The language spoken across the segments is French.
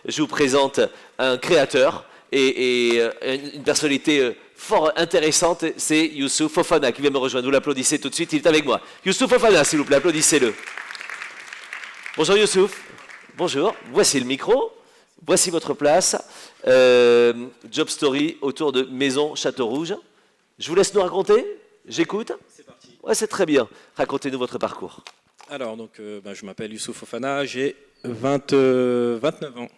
je vous présente un créateur et une personnalité fort intéressante, c'est Youssouf Fofana qui vient me rejoindre. Vous l'applaudissez tout de suite, il est avec moi. Youssouf Fofana, s'il vous plaît, applaudissez-le. Bonjour Youssouf. Bonjour, voici le micro, voici votre place. Job Story autour de Maison Château Rouge. Je vous laisse nous raconter, j'écoute. C'est parti. Ouais, c'est très bien. Racontez-nous votre parcours. Alors, donc, je m'appelle Youssouf Fofana, j'ai 29 ans.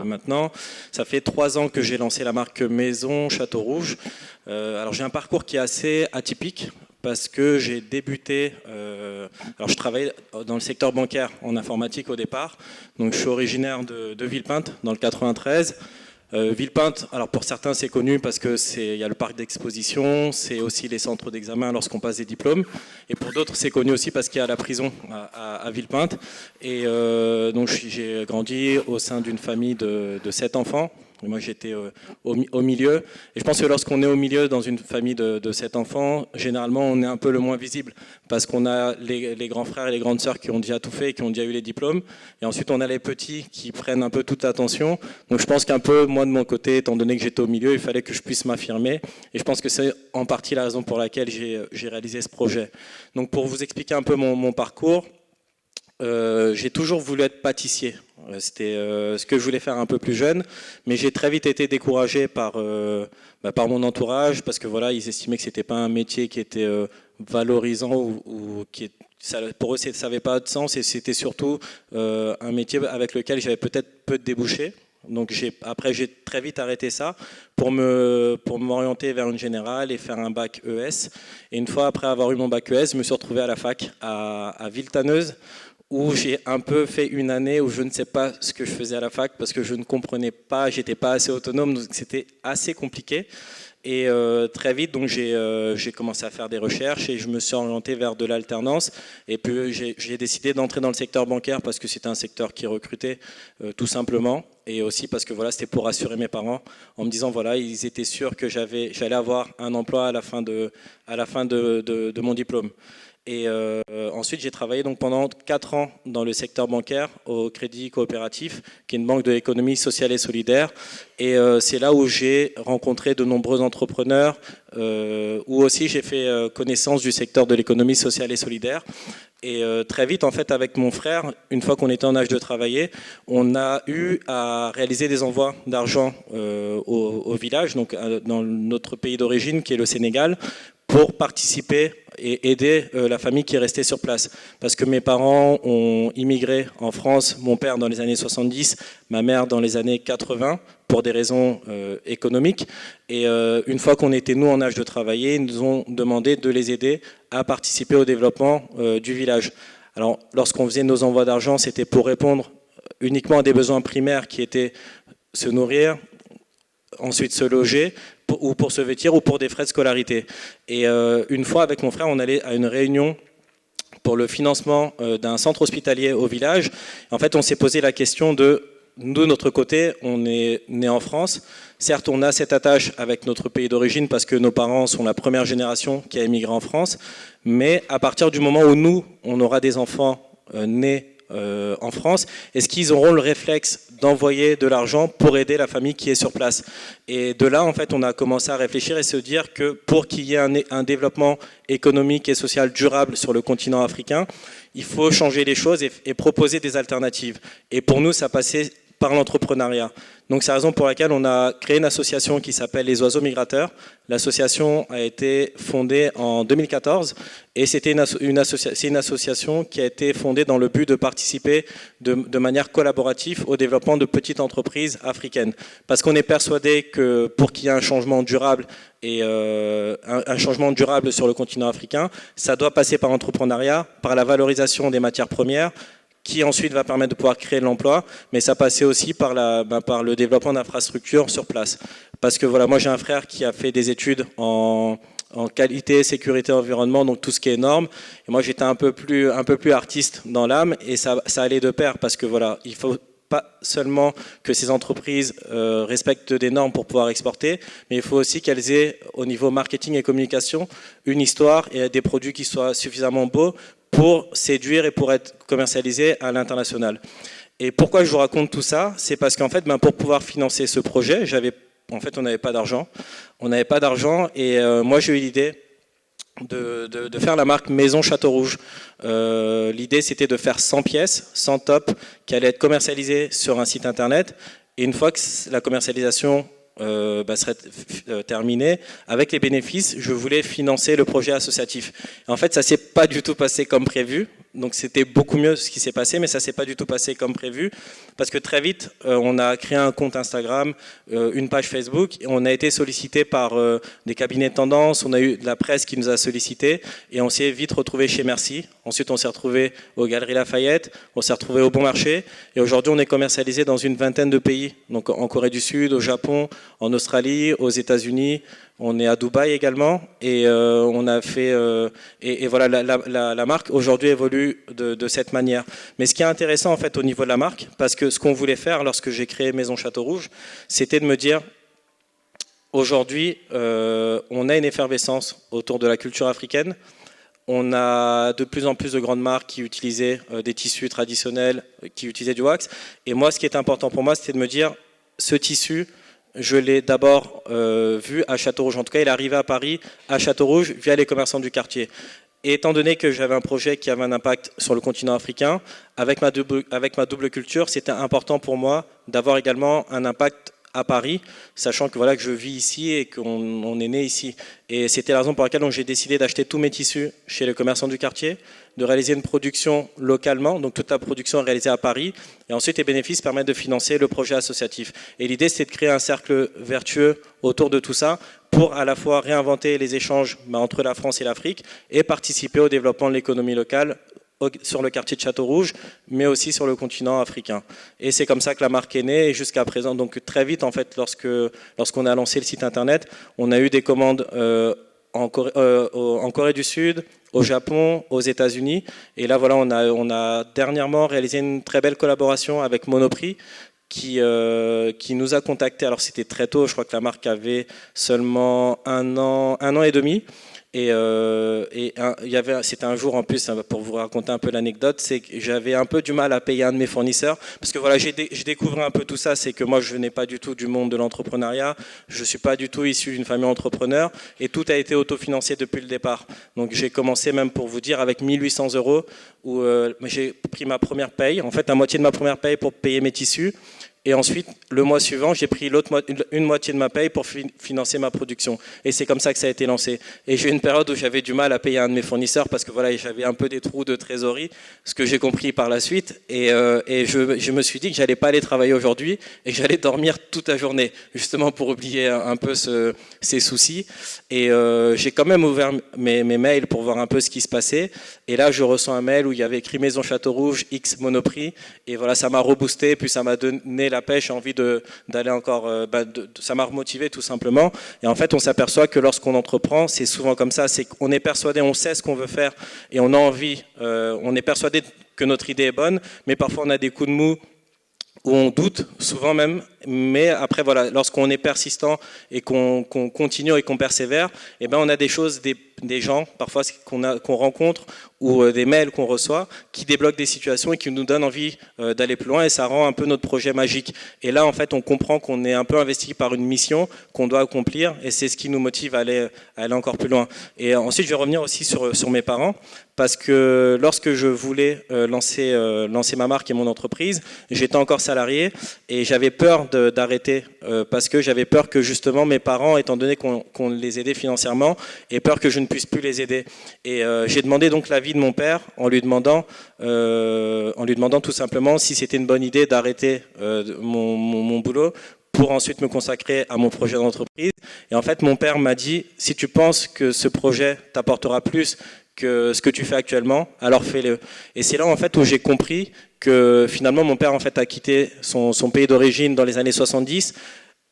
Maintenant, ça fait 3 ans que j'ai lancé la marque Maison Château Rouge. Alors j'ai un parcours qui est assez atypique parce que j'ai débuté, alors je travaillais dans le secteur bancaire en informatique au départ, donc je suis originaire de Villepinte dans le 93. Villepinte, alors pour certains c'est connu parce que il y a le parc d'exposition, c'est aussi les centres d'examen lorsqu'on passe des diplômes, et pour d'autres c'est connu aussi parce qu'il y a la prison à Villepinte. Et donc j'ai grandi au sein d'une famille de 7 enfants. Et moi j'étais au milieu, et je pense que lorsqu'on est au milieu dans une famille de 7 enfants, généralement on est un peu le moins visible parce qu'on a les grands frères et les grandes sœurs qui ont déjà tout fait et qui ont déjà eu les diplômes, et ensuite on a les petits qui prennent un peu toute l'attention. Donc je pense qu'un peu moi de mon côté, étant donné que j'étais au milieu, il fallait que je puisse m'affirmer, et je pense que c'est en partie la raison pour laquelle j'ai réalisé ce projet. Donc pour vous expliquer un peu mon parcours, j'ai toujours voulu être pâtissier. C'était ce que je voulais faire un peu plus jeune, mais j'ai très vite été découragé par mon entourage, parce que voilà, ils estimaient que c'était pas un métier qui était valorisant ou pour eux ça n'avait pas de sens, et c'était surtout un métier avec lequel j'avais peut-être peu de débouchés. Donc après j'ai très vite arrêté ça pour m'orienter vers une générale et faire un bac ES. Et une fois après avoir eu mon bac ES, je me suis retrouvé à la fac à Villetaneuse, où j'ai un peu fait une année où je ne sais pas ce que je faisais à la fac parce que je ne comprenais pas, j'étais pas assez autonome, donc c'était assez compliqué. Et très vite, donc j'ai commencé à faire des recherches et je me suis orienté vers de l'alternance. Et puis j'ai décidé d'entrer dans le secteur bancaire parce que c'était un secteur qui recrutait tout simplement, et aussi parce que voilà, c'était pour rassurer mes parents en me disant voilà, ils étaient sûrs que j'allais avoir un emploi à la fin de mon diplôme. Et ensuite, j'ai travaillé donc pendant 4 ans dans le secteur bancaire au Crédit Coopératif, qui est une banque de l'économie sociale et solidaire. Et c'est là où j'ai rencontré de nombreux entrepreneurs, où aussi j'ai fait connaissance du secteur de l'économie sociale et solidaire. Et très vite, en fait, avec mon frère, une fois qu'on était en âge de travailler, on a eu à réaliser des envois d'argent au village, donc dans notre pays d'origine, qui est le Sénégal, pour participer et aider la famille qui est restée sur place. Parce que mes parents ont immigré en France, mon père dans les années 70, ma mère dans les années 80, pour des raisons économiques. Et une fois qu'on était, nous, en âge de travailler, ils nous ont demandé de les aider à participer au développement du village. Alors, lorsqu'on faisait nos envois d'argent, c'était pour répondre uniquement à des besoins primaires qui étaient se nourrir, ensuite se loger, ou pour se vêtir, ou pour des frais de scolarité. Et une fois, avec mon frère, on allait à une réunion pour le financement d'un centre hospitalier au village. En fait, on s'est posé la question de, nous, de notre côté, on est né en France. Certes, on a cette attache avec notre pays d'origine parce que nos parents sont la première génération qui a émigré en France. Mais à partir du moment où nous, on aura des enfants nés en France, est-ce qu'ils auront le réflexe d'envoyer de l'argent pour aider la famille qui est sur place? Et de là, en fait, on a commencé à réfléchir et se dire que pour qu'il y ait un développement économique et social durable sur le continent africain, il faut changer les choses et proposer des alternatives. Et pour nous, ça passait par l'entrepreneuriat. Donc c'est la raison pour laquelle on a créé une association qui s'appelle Les Oiseaux Migrateurs. L'association a été fondée en 2014 et c'est une association qui a été fondée dans le but de participer de manière collaborative au développement de petites entreprises africaines. Parce qu'on est persuadé que pour qu'il y ait un changement durable et un changement durable sur le continent africain, ça doit passer par l'entrepreneuriat, par la valorisation des matières premières, qui ensuite va permettre de pouvoir créer de l'emploi, mais ça passait aussi par le développement d'infrastructures sur place. Parce que voilà, moi j'ai un frère qui a fait des études en qualité, sécurité, environnement, donc tout ce qui est normes. Et moi j'étais un peu plus artiste dans l'âme, et ça allait de pair, parce que voilà, il faut pas seulement que ces entreprises respectent des normes pour pouvoir exporter, mais il faut aussi qu'elles aient, au niveau marketing et communication, une histoire et des produits qui soient suffisamment beaux pour séduire et pour être commercialisés à l'international. Et pourquoi je vous raconte tout ça? C'est parce qu'en fait, pour pouvoir financer ce projet, on n'avait pas d'argent. On n'avait pas d'argent et moi j'ai eu l'idée de faire la marque Maison Château Rouge. L'idée c'était de faire 100 pièces, 100 tops, qui allaient être commercialisées sur un site internet. Et une fois que la commercialisation serait terminée, avec les bénéfices, je voulais financer le projet associatif. Et en fait, ça ne s'est pas du tout passé comme prévu. Donc c'était beaucoup mieux ce qui s'est passé, mais ça ne s'est pas du tout passé comme prévu, parce que très vite, on a créé un compte Instagram, une page Facebook, et on a été sollicité par des cabinets de tendance, on a eu de la presse qui nous a sollicité, et on s'est vite retrouvé chez Merci. Ensuite, on s'est retrouvé aux Galeries Lafayette, on s'est retrouvé au Bon Marché, et aujourd'hui, on est commercialisé dans une vingtaine de pays, donc en Corée du Sud, au Japon, en Australie, aux États-Unis. On est à Dubaï également et on a fait et voilà la marque aujourd'hui évolue de cette manière. Mais ce qui est intéressant en fait au niveau de la marque, parce que ce qu'on voulait faire lorsque j'ai créé Maison Château Rouge, c'était de me dire aujourd'hui on a une effervescence autour de la culture africaine. On a de plus en plus de grandes marques qui utilisaient des tissus traditionnels, qui utilisaient du wax. Et moi, ce qui est important pour moi, c'était de me dire ce tissu. Je l'ai d'abord vu à Château-Rouge. En tout cas, il est arrivé à Paris, à Château-Rouge, via les commerçants du quartier. Et étant donné que j'avais un projet qui avait un impact sur le continent africain, avec ma double culture, c'était important pour moi d'avoir également un impact à Paris, sachant que voilà que je vis ici et qu'on est né ici. Et c'était la raison pour laquelle j'ai décidé d'acheter tous mes tissus chez les commerçants du quartier, de réaliser une production localement, donc toute la production est réalisée à Paris, et ensuite les bénéfices permettent de financer le projet associatif. Et l'idée, c'est de créer un cercle vertueux autour de tout ça, pour à la fois réinventer les échanges entre la France et l'Afrique, et participer au développement de l'économie locale sur le quartier de Château-Rouge, mais aussi sur le continent africain. Et c'est comme ça que la marque est née, et jusqu'à présent, donc très vite, en fait, lorsqu'on a lancé le site internet, on a eu des commandes en Corée du Sud, au Japon, aux États-Unis. Et là, voilà, on a dernièrement réalisé une très belle collaboration avec Monoprix, qui nous a contactés. Alors c'était très tôt, je crois que la marque avait seulement un an et demi. Et c'était un jour en plus, pour vous raconter un peu l'anecdote, c'est que j'avais un peu du mal à payer un de mes fournisseurs, parce que voilà, j'ai découvert un peu tout ça, c'est que moi je n'ai pas du tout du monde de l'entrepreneuriat, je ne suis pas du tout issu d'une famille entrepreneur, et tout a été autofinancé depuis le départ. Donc j'ai commencé même, pour vous dire, avec 1800 €, où j'ai pris ma première paye, en fait la moitié de ma première paye pour payer mes tissus. Et ensuite, le mois suivant, j'ai pris une moitié de ma paye pour financer ma production. Et c'est comme ça que ça a été lancé. Et j'ai eu une période où j'avais du mal à payer un de mes fournisseurs parce que voilà, j'avais un peu des trous de trésorerie, ce que j'ai compris par la suite. Et je me suis dit que j'allais pas aller travailler aujourd'hui et que j'allais dormir toute la journée, justement pour oublier un peu ces soucis. Et j'ai quand même ouvert mes mails pour voir un peu ce qui se passait. Et là, je reçois un mail où il y avait écrit Maison Château Rouge, X Monoprix. Et voilà, ça m'a reboosté, puis ça m'a donné la pêche, envie d'aller encore, ça m'a remotivé tout simplement. Et en fait, on s'aperçoit que lorsqu'on entreprend, c'est souvent comme ça, c'est qu'on est persuadé, on sait ce qu'on veut faire et on a envie, on est persuadé que notre idée est bonne, mais parfois on a des coups de mou où on doute, souvent même, mais après voilà, lorsqu'on est persistant et qu'on continue et qu'on persévère, et ben on a des choses, des gens parfois qu'on rencontre ou des mails qu'on reçoit qui débloquent des situations et qui nous donnent envie d'aller plus loin, et ça rend un peu notre projet magique. Et là en fait on comprend qu'on est un peu investi par une mission qu'on doit accomplir, et c'est ce qui nous motive à aller encore plus loin. Et ensuite je vais revenir aussi sur mes parents, parce que lorsque je voulais lancer ma marque et mon entreprise, j'étais encore salarié et j'avais peur d'arrêter parce que j'avais peur que justement mes parents, étant donné qu'on les aidait financièrement, aient peur que je ne puisse plus les aider. Et j'ai demandé donc l'avis de mon père en lui demandant tout simplement si c'était une bonne idée d'arrêter mon boulot pour ensuite me consacrer à mon projet d'entreprise. Et en fait, mon père m'a dit, si tu penses que ce projet t'apportera plus que ce que tu fais actuellement, alors fais-le. Et c'est là en fait où j'ai compris que finalement mon père en fait a quitté son pays d'origine dans les années 70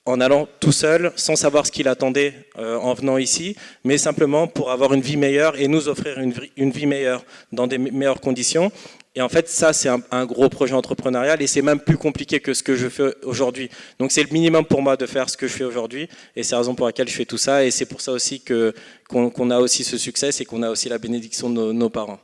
en allant tout seul, sans savoir ce qu'il attendait en venant ici, mais simplement pour avoir une vie meilleure et nous offrir une vie meilleure dans des meilleures conditions. Et en fait, ça, c'est un gros projet entrepreneurial, et c'est même plus compliqué que ce que je fais aujourd'hui. Donc c'est le minimum pour moi de faire ce que je fais aujourd'hui, et c'est la raison pour laquelle je fais tout ça, et c'est pour ça aussi qu'on a aussi ce succès, c'est qu'on a aussi la bénédiction de nos parents.